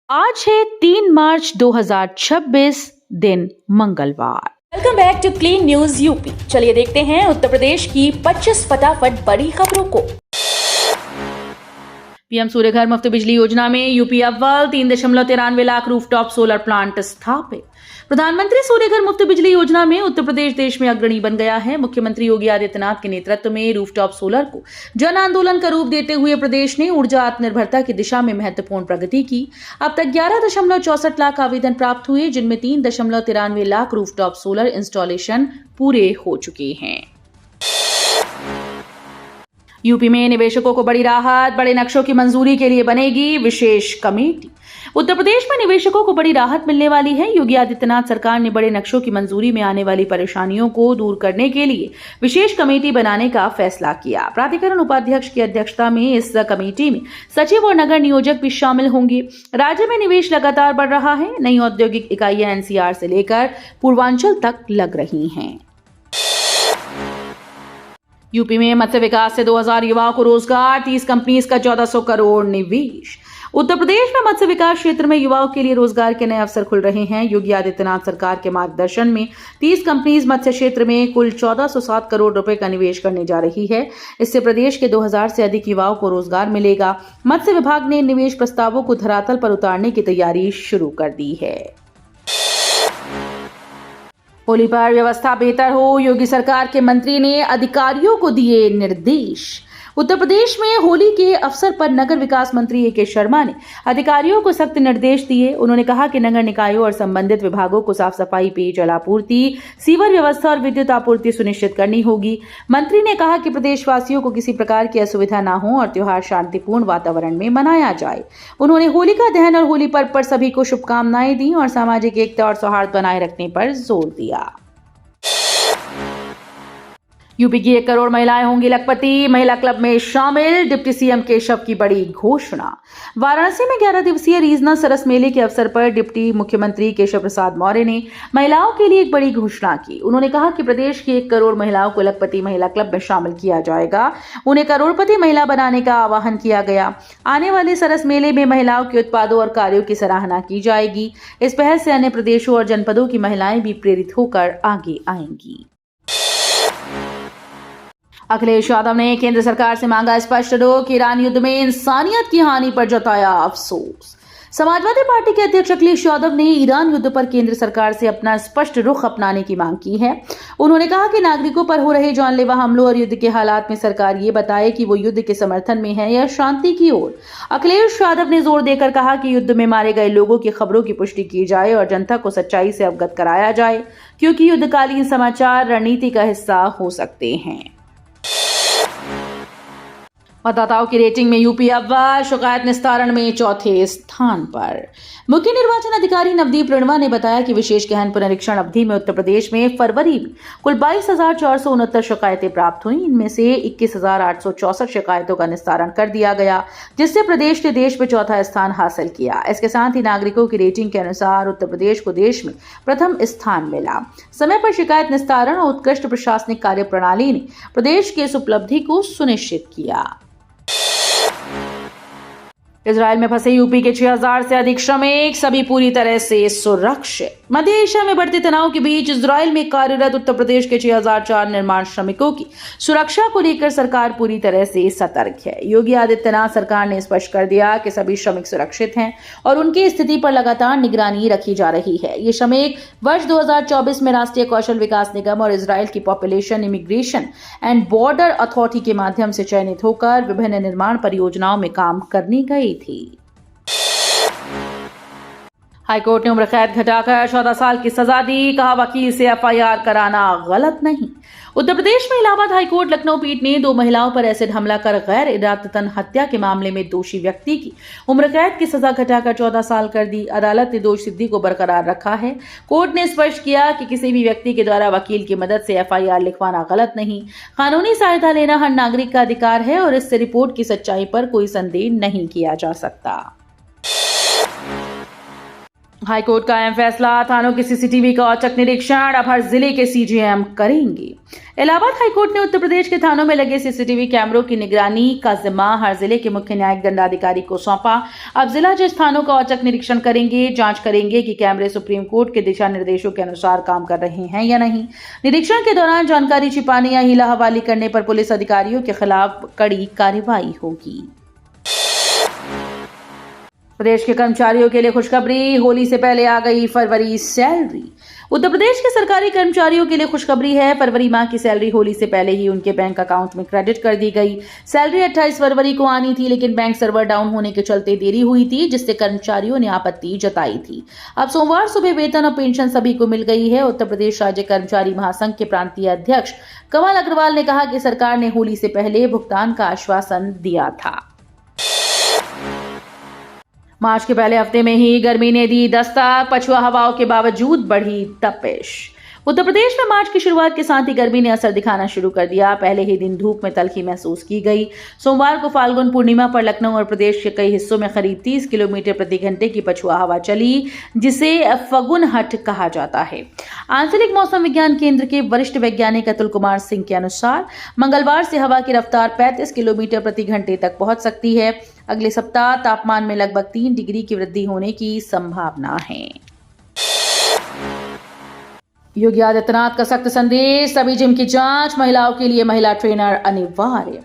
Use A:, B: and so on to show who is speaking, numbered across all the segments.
A: आज है 3 मार्च 2026 दिन मंगलवार।
B: Welcome back to clean news UP. चलिए देखते हैं उत्तर प्रदेश की 25 फटाफट बड़ी खबरों को।
A: पीएम सूर्य घर मुफ्त बिजली योजना में यूपी अव्वल, 3.93 लाख रूफटॉप सोलर प्लांट स्थापित। प्रधानमंत्री सूर्य घर मुफ्त बिजली योजना में उत्तर प्रदेश देश में अग्रणी बन गया है। मुख्यमंत्री योगी आदित्यनाथ के नेतृत्व में रूफटॉप सोलर को जन आंदोलन का रूप देते हुए प्रदेश ने ऊर्जा आत्मनिर्भरता की दिशा में महत्वपूर्ण प्रगति की। अब तक 11.64 लाख आवेदन प्राप्त हुए, जिनमें 3.93 लाख रूफटॉप सोलर इंस्टॉलेशन पूरे हो चुके हैं। यूपी में निवेशकों को बड़ी राहत, बड़े नक्शों की मंजूरी के लिए बनेगी विशेष कमेटी। उत्तर प्रदेश में निवेशकों को बड़ी राहत मिलने वाली है। योगी आदित्यनाथ सरकार ने बड़े नक्शों की मंजूरी में आने वाली परेशानियों को दूर करने के लिए विशेष कमेटी बनाने का फैसला किया। प्राधिकरण उपाध्यक्ष की अध्यक्षता में इस कमेटी में सचिव और नगर नियोजक भी शामिल होंगे। राज्य में निवेश लगातार बढ़ रहा है। नई औद्योगिक इकाइयां एनसीआर से लेकर पूर्वांचल तक लग रही हैं। यूपी में मत्स्य विकास से 2000 युवाओं को रोजगार, 30 कंपनीज का 1400 करोड़ निवेश। उत्तर प्रदेश में मत्स्य विकास क्षेत्र में युवाओं के लिए रोजगार के नए अवसर खुल रहे हैं। योगी आदित्यनाथ सरकार के मार्गदर्शन में 30 कंपनीज मत्स्य क्षेत्र में कुल 1407 करोड़ रुपए का निवेश करने जा रही है। इससे प्रदेश के 2000 से अधिक युवाओं को रोजगार मिलेगा। मत्स्य विभाग ने निवेश प्रस्तावों को धरातल पर उतारने की तैयारी शुरू कर दी है। होली पर व्यवस्था बेहतर हो, योगी सरकार के मंत्री ने अधिकारियों को दिए निर्देश। उत्तर प्रदेश में होली के अवसर पर नगर विकास मंत्री ए.के. शर्मा ने अधिकारियों को सख्त निर्देश दिए। उन्होंने कहा कि नगर निकायों और संबंधित विभागों को साफ सफाई, पेयजल आपूर्ति, सीवर व्यवस्था और विद्युत आपूर्ति सुनिश्चित करनी होगी। मंत्री ने कहा कि प्रदेशवासियों को किसी प्रकार की असुविधा न हो और त्योहार शांतिपूर्ण वातावरण में मनाया जाए। उन्होंने होलिका दहन और होली पर्व पर सभी को शुभकामनाएं दी और सामाजिक एकता और सौहार्द बनाए रखने पर जोर दिया। यूपी की 1 करोड़ महिलाएं होंगी लखपति, महिला क्लब में शामिल। डिप्टी सीएम केशव की बड़ी घोषणा। वाराणसी में 11 दिवसीय रीजनल सरस मेले के अवसर पर डिप्टी मुख्यमंत्री केशव प्रसाद मौर्य ने महिलाओं के लिए एक बड़ी घोषणा की। उन्होंने कहा कि प्रदेश की 1 करोड़ महिलाओं को लखपति महिला क्लब में शामिल किया जाएगा। उन्हें करोड़पति महिला बनाने का आह्वान किया गया। आने वाले सरस मेले में महिलाओं के उत्पादों और कार्यों की सराहना की जाएगी। इस पहल से अन्य प्रदेशों और जनपदों की महिलाएं भी प्रेरित होकर आगे आएंगी। अखिलेश यादव ने केंद्र सरकार से मांगा स्पष्ट रुख। ईरान युद्ध में इंसानियत की हानि पर जताया अफसोस। समाजवादी पार्टी के अध्यक्ष अखिलेश यादव ने ईरान युद्ध पर केंद्र सरकार से अपना स्पष्ट रुख अपनाने की मांग की है। उन्होंने कहा कि नागरिकों पर हो रहे जानलेवा हमलों और युद्ध के हालात में सरकार ये बताए कि वो युद्ध के समर्थन में है या शांति की ओर। अखिलेश यादव ने जोर देकर कहा कि युद्ध में मारे गए लोगों की खबरों की पुष्टि की जाए और जनता को सच्चाई से अवगत कराया जाए, क्योंकि युद्धकालीन समाचार रणनीति का हिस्सा हो सकते हैं। मतदाताओं की रेटिंग में यूपी अव्वल, शिकायत निस्तारण में चौथे स्थान पर। मुख्य निर्वाचन अधिकारी नवदीप रेणवा ने बताया कि विशेष गहन पुनरीक्षण अवधि में उत्तर प्रदेश में फरवरी में कुल 22,469 शिकायतें प्राप्त हुई। इनमें से 21,864 शिकायतों का निस्तारण कर दिया गया, जिससे प्रदेश ने देश में चौथा स्थान हासिल किया। इसके साथ ही नागरिकों की रेटिंग के अनुसार उत्तर प्रदेश को देश में प्रथम स्थान मिला। समय पर शिकायत निस्तारण और उत्कृष्ट प्रशासनिक कार्य प्रणाली ने प्रदेश की इस उपलब्धि को सुनिश्चित किया। इजराइल में फंसे यूपी के 6000 से अधिक श्रमिक सभी पूरी तरह से सुरक्षित। मध्य एशिया में बढ़ते तनाव के बीच इजराइल में कार्यरत उत्तर प्रदेश के 6004 निर्माण श्रमिकों की सुरक्षा को लेकर सरकार पूरी तरह से सतर्क है। योगी आदित्यनाथ सरकार ने स्पष्ट कर दिया कि सभी श्रमिक सुरक्षित हैं और उनकी स्थिति पर लगातार निगरानी रखी जा रही है। ये श्रमिक वर्ष 2024 में राष्ट्रीय कौशल विकास निगम और इजराइल की population immigration and border authority के माध्यम से चयनित होकर विभिन्न निर्माण परियोजनाओं में काम करने गए थी। हाईकोर्ट ने उम्र कैद घटाकर 14 साल की सजा दी। कहा वकील से एफआईआर कराना गलत नहीं। उत्तर प्रदेश में इलाहाबाद हाईकोर्ट लखनऊ पीठ ने 2 महिलाओं पर एसिड हमला कर गैर इरादतन हत्या के मामले में दोषी व्यक्ति की उम्र कैद की सजा घटाकर 14 साल कर दी। अदालत ने दोष सिद्धि को बरकरार रखा है। कोर्ट ने स्पष्ट किया कि किसी भी व्यक्ति के द्वारा वकील की मदद से एफआईआर लिखवाना गलत नहीं। कानूनी सहायता लेना हर नागरिक का अधिकार है और इससे रिपोर्ट की सच्चाई पर कोई संदेह नहीं किया जा सकता। हाईकोर्ट का अहम फैसला, थानों के सीसीटीवी का औचक निरीक्षण अब हर जिले के सीजेएम करेंगे। इलाहाबाद हाईकोर्ट ने उत्तर प्रदेश के थानों में लगे सीसीटीवी कैमरों की निगरानी का जिम्मा हर जिले के मुख्य न्यायिक दंडाधिकारी को सौंपा। अब जिला जज थानों का औचक निरीक्षण करेंगे, जांच करेंगे कि कैमरे सुप्रीम कोर्ट के दिशा निर्देशों के अनुसार काम कर रहे हैं या नहीं। निरीक्षण के दौरान जानकारी छिपाने या हीला हवाली करने पर पुलिस अधिकारियों के खिलाफ कड़ी कार्रवाई होगी। प्रदेश के कर्मचारियों के लिए खुशखबरी, होली से पहले आ गई फरवरी सैलरी। उत्तर प्रदेश के सरकारी कर्मचारियों के लिए खुशखबरी है। फरवरी माह की सैलरी होली से पहले ही उनके बैंक अकाउंट में क्रेडिट कर दी गई। सैलरी 28 फरवरी को आनी थी, लेकिन बैंक सर्वर डाउन होने के चलते देरी हुई थी, जिससे कर्मचारियों ने आपत्ति जताई थी। अब सोमवार सुबह वेतन और पेंशन सभी को मिल गई है। उत्तर प्रदेश राज्य कर्मचारी महासंघ के प्रांतीय अध्यक्ष कमल अग्रवाल ने कहा कि सरकार ने होली से पहले भुगतान का आश्वासन दिया था। मार्च के पहले हफ्ते में ही गर्मी ने दी दस्तक, पछुआ हवाओं के बावजूद बढ़ी तपिश। उत्तर प्रदेश में मार्च की शुरुआत के साथ ही गर्मी ने असर दिखाना शुरू कर दिया। पहले ही दिन धूप में तलखी महसूस की गई। सोमवार को फाल्गुन पूर्णिमा पर लखनऊ और प्रदेश के कई हिस्सों में करीब 30 किलोमीटर प्रति घंटे की पछुआ हवा चली, जिसे फगुन हट कहा जाता है। आंचलिक मौसम विज्ञान केंद्र के वरिष्ठ वैज्ञानिक अतुल कुमार सिंह के अनुसार मंगलवार से हवा की रफ्तार 35 किलोमीटर प्रति घंटे तक पहुंच सकती है। अगले सप्ताह तापमान में लगभग 3 डिग्री की वृद्धि होने की संभावना है। योगी आदित्यनाथ का सख्त संदेश, सभी जिम की जांच, महिलाओं के लिए महिला ट्रेनर अनिवार्य।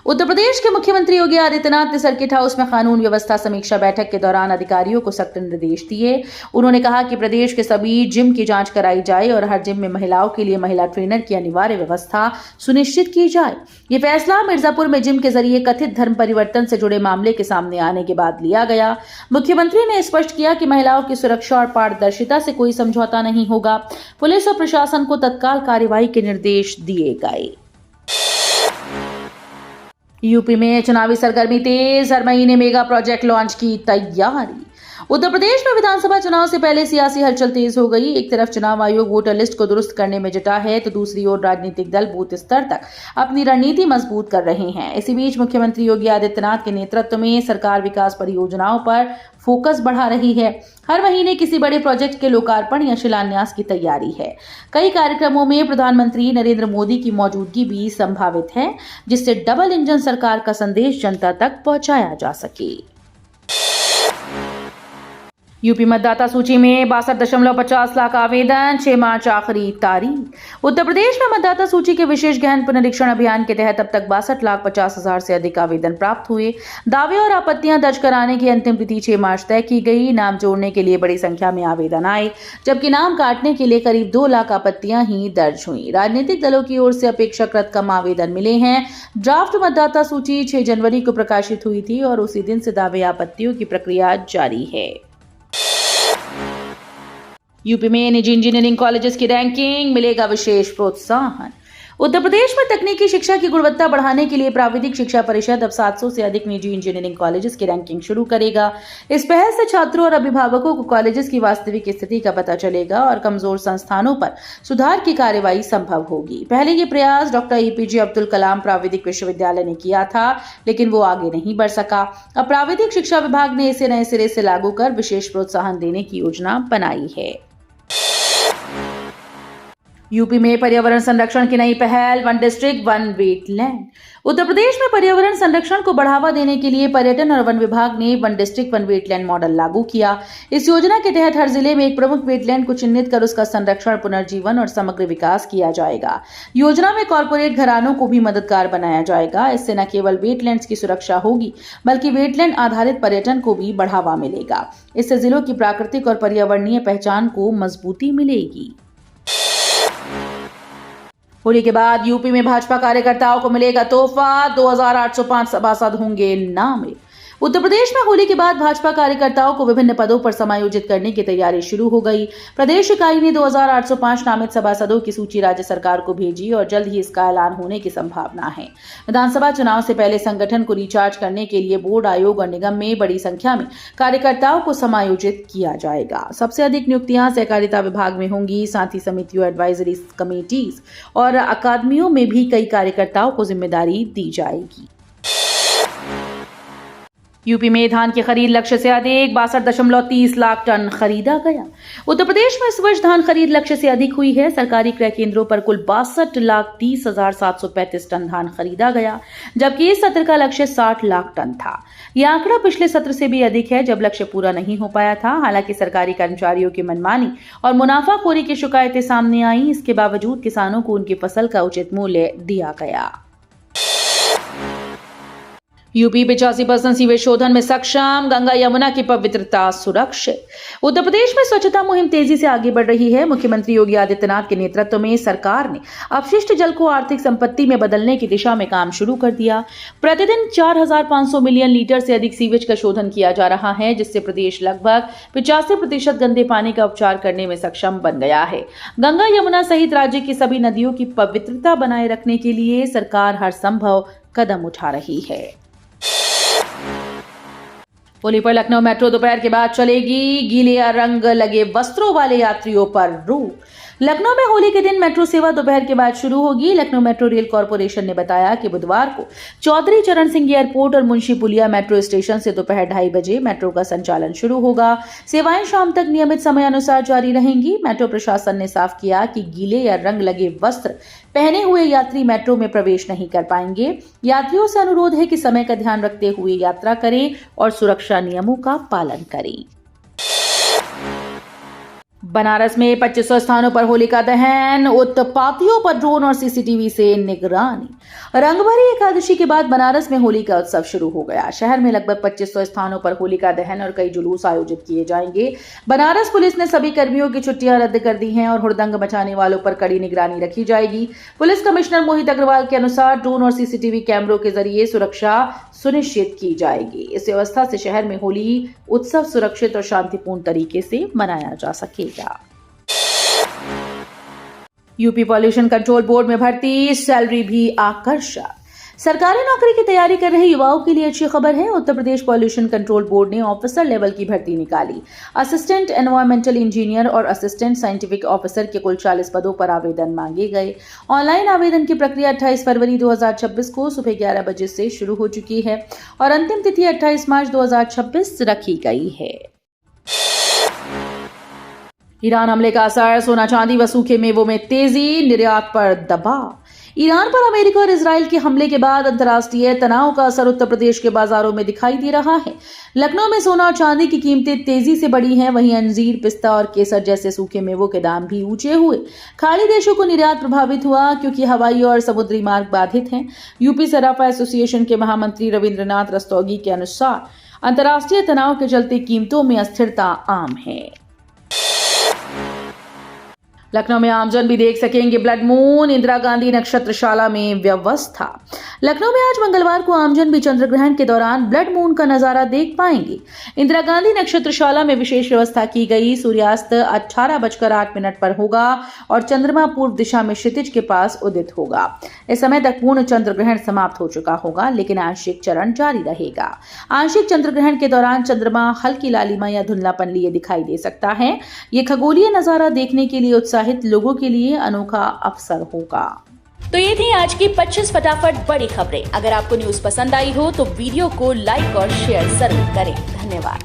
A: उत्तर प्रदेश के मुख्यमंत्री योगी आदित्यनाथ ने सर्किट हाउस में कानून व्यवस्था समीक्षा बैठक के दौरान अधिकारियों को सख्त निर्देश दिए। उन्होंने कहा कि प्रदेश के सभी जिम की जांच कराई जाए और हर जिम में महिलाओं के लिए महिला ट्रेनर की अनिवार्य व्यवस्था सुनिश्चित की जाए। ये फैसला मिर्जापुर में जिम के जरिए कथित धर्म परिवर्तन से जुड़े मामले के सामने आने के बाद लिया गया। मुख्यमंत्री ने स्पष्ट किया कि महिलाओं की सुरक्षा और पारदर्शिता से कोई समझौता नहीं होगा। पुलिस और प्रशासन को तत्काल कार्रवाई के निर्देश दिए गए। यूपी में चुनावी सरगर्मी तेज, हर महीने मेगा प्रोजेक्ट लॉन्च की तैयारी। उत्तर प्रदेश में विधानसभा चुनाव से पहले सियासी हलचल तेज हो गई। एक तरफ चुनाव आयोग वोटर लिस्ट को दुरुस्त करने में जुटा है, तो दूसरी ओर राजनीतिक दल बूथ स्तर तक अपनी रणनीति मजबूत कर रहे हैं। इसी बीच मुख्यमंत्री योगी आदित्यनाथ के नेतृत्व में सरकार विकास परियोजनाओं पर फोकस बढ़ा रही है। हर महीने किसी बड़े प्रोजेक्ट के लोकार्पण या शिलान्यास की तैयारी है। कई कार्यक्रमों में प्रधानमंत्री नरेंद्र मोदी की मौजूदगी भी संभावित है, जिससे डबल इंजन सरकार का संदेश जनता तक पहुंचाया जा सके। यूपी मतदाता सूची में 62.50 लाख आवेदन, 6 मार्च आखिरी तारीख। उत्तर प्रदेश में मतदाता सूची के विशेष गहन पुनरीक्षण अभियान के तहत अब तक 62,50,000 से अधिक आवेदन प्राप्त हुए। दावे और आपत्तियां दर्ज कराने की अंतिम तिथि 6 मार्च तय की गई। नाम जोड़ने के लिए बड़ी संख्या में आवेदन आए, जबकि नाम काटने के लिए करीब 2 लाख आपत्तियां ही दर्ज हुई। राजनीतिक दलों की ओर से अपेक्षाकृत कम आवेदन मिले हैं। ड्राफ्ट मतदाता सूची 6 जनवरी को प्रकाशित हुई थी और उसी दिन से दावे आपत्तियों की प्रक्रिया जारी है। यूपी में निजी इंजीनियरिंग कॉलेजेस की रैंकिंग, मिलेगा विशेष प्रोत्साहन। उत्तर प्रदेश में तकनीकी शिक्षा की गुणवत्ता बढ़ाने के लिए प्राविधिक शिक्षा परिषद अब 700 से अधिक निजी इंजीनियरिंग कॉलेजेस की रैंकिंग शुरू करेगा। इस पहल से छात्रों और अभिभावकों को कॉलेजेस की वास्तविक स्थिति का पता चलेगा और कमजोर संस्थानों पर सुधार की कार्रवाई संभव होगी। पहले ये प्रयास डॉक्टर एपीजे अब्दुल कलाम प्राविधिक विश्वविद्यालय ने किया था, लेकिन वो आगे नहीं बढ़ सका। अब प्राविधिक शिक्षा विभाग ने इसे नए सिरे से लागू कर विशेष प्रोत्साहन देने की योजना बनाई है। यूपी में पर्यावरण संरक्षण की नई पहल, 1 डिस्ट्रिक्ट 1 वेटलैंड। उत्तर प्रदेश में पर्यावरण संरक्षण को बढ़ावा देने के लिए पर्यटन और वन विभाग ने 1 डिस्ट्रिक्ट 1 वेटलैंड मॉडल लागू किया। इस योजना के तहत हर जिले में एक प्रमुख वेटलैंड को चिन्हित कर उसका संरक्षण, पुनर्जीवन और समग्र विकास किया जाएगा। योजना में कॉर्पोरेट घरानों को भी मददगार बनाया जाएगा। इससे न केवल वेटलैंड्स की सुरक्षा होगी, बल्कि वेटलैंड आधारित पर्यटन को भी बढ़ावा मिलेगा। इससे जिलों की प्राकृतिक और पर्यावरणीय पहचान को मजबूती मिलेगी। होली के बाद यूपी में भाजपा कार्यकर्ताओं को मिलेगा तोहफा, 2805 सभासद होंगे नामित। उत्तर प्रदेश में होली के बाद भाजपा कार्यकर्ताओं को विभिन्न पदों पर समायोजित करने की तैयारी शुरू हो गई। प्रदेश इकाई ने 2805 नामित सभासदों की सूची राज्य सरकार को भेजी और जल्द ही इसका ऐलान होने की संभावना है। विधानसभा चुनाव से पहले संगठन को रिचार्ज करने के लिए बोर्ड, आयोग और निगम में बड़ी संख्या में कार्यकर्ताओं को समायोजित किया जाएगा। सबसे अधिक नियुक्तियां सहकारिता विभाग में होंगी। साथ ही समितियों, एडवाइजरी कमेटीज और अकादमियों में भी कई कार्यकर्ताओं को जिम्मेदारी दी जाएगी। यूपी में धान की खरीद लक्ष्य से अधिक 62.30 लाख टन खरीदा गया। उत्तर प्रदेश में इस वर्ष धान खरीद लक्ष्य से अधिक हुई है। सरकारी क्रय केंद्रों पर कुल 62,30,735 टन धान खरीदा गया, जबकि इस सत्र का लक्ष्य 60 लाख टन था। यह आंकड़ा पिछले सत्र से भी अधिक है, जब लक्ष्य पूरा नहीं हो पाया था। हालांकि सरकारी कर्मचारियों की मनमानी और मुनाफाखोरी की शिकायतें सामने आई, इसके बावजूद किसानों को उनकी फसल का उचित मूल्य दिया गया। यूपी 85% सीवेज शोधन में सक्षम, गंगा यमुना की पवित्रता सुरक्षित। उत्तर प्रदेश में स्वच्छता मुहिम तेजी से आगे बढ़ रही है। मुख्यमंत्री योगी आदित्यनाथ के नेतृत्व में सरकार ने अपशिष्ट जल को आर्थिक संपत्ति में बदलने की दिशा में काम शुरू कर दिया। प्रतिदिन 4,500 मिलियन लीटर से अधिक सीवेज का शोधन किया जा रहा है, जिससे प्रदेश लगभग 85% गंदे पानी का उपचार करने में सक्षम बन गया है। गंगा यमुना सहित राज्य की सभी नदियों की पवित्रता बनाए रखने के लिए सरकार हर संभव कदम उठा रही है। होली पर लखनऊ मेट्रो दोपहर के बाद चलेगी। गीले या रंग लगे वस्त्रों वाले यात्रियों पर रोक। लखनऊ में होली के दिन मेट्रो सेवा दोपहर के बाद शुरू होगी। लखनऊ मेट्रो रेल कॉर्पोरेशन ने बताया कि बुधवार को चौधरी चरण सिंह एयरपोर्ट और मुंशी पुलिया मेट्रो स्टेशन से दोपहर 2:30 बजे मेट्रो का संचालन शुरू होगा। सेवाएं शाम तक नियमित समय अनुसार जारी रहेंगी। मेट्रो प्रशासन ने साफ किया कि गीले या रंग लगे वस्त्र पहने हुए यात्री मेट्रो में प्रवेश नहीं कर पाएंगे। यात्रियों से अनुरोध है कि समय का ध्यान रखते हुए यात्रा करें और सुरक्षा नियमों का पालन करें। बनारस में 2500 स्थानों पर होलिका दहन, उत्पातियों पर ड्रोन और सीसीटीवी से निगरानी। रंगभरी एकादशी के बाद बनारस में होली का उत्सव शुरू हो गया। शहर में लगभग 2500 स्थानों पर होलिका दहन और कई जुलूस आयोजित किए जाएंगे। बनारस पुलिस ने सभी कर्मियों की छुट्टियां रद्द कर दी हैं और हुड़दंग मचाने वालों पर कड़ी निगरानी रखी जाएगी। पुलिस कमिश्नर मोहित अग्रवाल के अनुसार ड्रोन और सीसीटीवी कैमरों के जरिए सुरक्षा सुनिश्चित की जाएगी। इस व्यवस्था से शहर में होली उत्सव सुरक्षित और शांतिपूर्ण तरीके से मनाया जा सकेगा। यूपी पॉल्यूशन कंट्रोल बोर्ड में भर्ती, सैलरी भी आकर्षक। सरकारी नौकरी की तैयारी कर रहे युवाओं के लिए अच्छी खबर है। Uttar Pradesh pollution control board ने ऑफिसर लेवल की भर्ती निकाली। असिस्टेंट एनवायरमेंटल इंजीनियर और असिस्टेंट साइंटिफिक ऑफिसर के कुल 40 पदों पर आवेदन मांगे गए। ऑनलाइन आवेदन की प्रक्रिया 28 फरवरी 2026 को सुबह 11 बजे से शुरू हो चुकी है और अंतिम तिथि 28 मार्च 2026 रखी गई है। ईरान हमले का असर, सोना चांदी व सूखे मेवों में तेजी, निर्यात पर दबाव। ईरान पर अमेरिका और इजराइल के हमले के बाद अंतर्राष्ट्रीय तनाव का असर उत्तर प्रदेश के बाजारों में दिखाई दे रहा है। लखनऊ में सोना और चांदी की कीमतें तेजी से बढ़ी हैं, वहीं अंजीर, पिस्ता और केसर जैसे सूखे मेवों के दाम भी ऊंचे हुए। खाड़ी देशों को निर्यात प्रभावित हुआ क्योंकि हवाई और समुद्री मार्ग बाधित हैं। यूपी सराफा एसोसिएशन के महामंत्री रविंद्रनाथ रस्तोगी के अनुसार अंतर्राष्ट्रीय तनाव के चलते कीमतों में अस्थिरता आम है। लखनऊ में आमजन भी देख सकेंगे ब्लड मून, इंदिरा गांधी नक्षत्रशाला में व्यवस्था। लखनऊ में आज मंगलवार को आमजन भी चंद्र ग्रहण के दौरान ब्लड मून का नजारा देख पाएंगे। इंदिरा गांधी नक्षत्रशाला में विशेष व्यवस्था की गई। सूर्यास्त 18:08 पर होगा और चंद्रमा पूर्व दिशा में क्षितिज के पास उदित होगा। इस समय तक पूर्ण चंद्र ग्रहण समाप्त हो चुका होगा, लेकिन आंशिक चरण जारी रहेगा। आंशिक चंद्र ग्रहण के दौरान चंद्रमा हल्की लालिमा या धुंधलापन लिए दिखाई दे सकता है। ये खगोलीय नजारा देखने के लिए उत्साहित लोगों के लिए अनोखा अवसर होगा।
B: तो ये थी आज की 25 फटाफट बड़ी खबरें। अगर आपको न्यूज पसंद आई हो तो वीडियो को लाइक और शेयर जरूर करें। धन्यवाद।